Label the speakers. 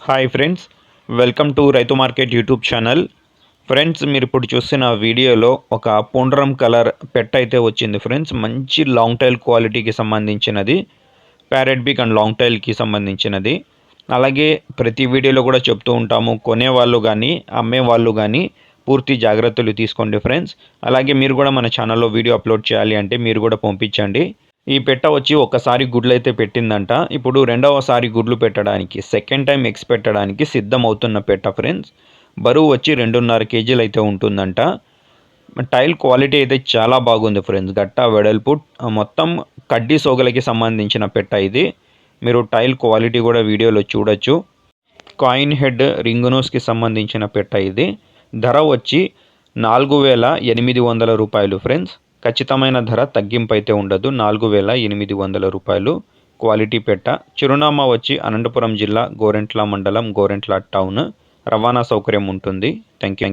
Speaker 1: Hi friends, welcome to రైతు market YouTube channel. Friends, మీరు ఇప్పుడు చూస్తున్న వీడియోలో ఒక పొండరం కలర్ పెట్ట అయితే వచ్చింది ఫ్రెండ్స్. మంచి లాంగ్ టైల్ క్వాలిటీకి సంబంధించినది, ప్యారెట్ బిగ్ అండ్ లాంగ్ టైల్కి సంబంధించినది. అలాగే ప్రతి వీడియోలో కూడా చెప్తూ ఉంటాము, కొనేవాళ్ళు కానీ అమ్మేవాళ్ళు కానీ పూర్తి జాగ్రత్తలు తీసుకోండి ఫ్రెండ్స్. అలాగే మీరు కూడా మన ఛానల్లో వీడియో అప్లోడ్ చేయాలి అంటే మీరు కూడా పంపించండి. ఈ పెట్ట వచ్చి ఒకసారి గుడ్లు అయితే పెట్టిందంట. ఇప్పుడు రెండవసారి గుడ్లు పెట్టడానికి, సెకండ్ టైం ఎగ్స్ పెట్టడానికి సిద్ధమవుతున్న పెట్ట ఫ్రెండ్స్. బరువు వచ్చి 2.5 కేజీలు అయితే ఉంటుందంట. టైల్ క్వాలిటీ అయితే చాలా బాగుంది ఫ్రెండ్స్. గట్ట వెడల్పు మొత్తం కడ్డీ సోగలకి సంబంధించిన పెట్ట ఇది. మీరు టైల్ క్వాలిటీ కూడా వీడియోలో చూడొచ్చు. కాయిన్ హెడ్ రింగ్ నోస్కి సంబంధించిన పెట్ట ఇది. ధర వచ్చి 4,800 రూపాయలు ఫ్రెండ్స్. ఖచ్చితమైన ధర తగ్గింపు అయితే ఉండదు. 4,800 రూపాయలు క్వాలిటీ పెట్ట. చిరునామా వచ్చి అనంతపురం జిల్లా, గోరెంట్ల మండలం, గోరెంట్ల టౌన్. రవాణా సౌకర్యం ఉంటుంది. Thank you.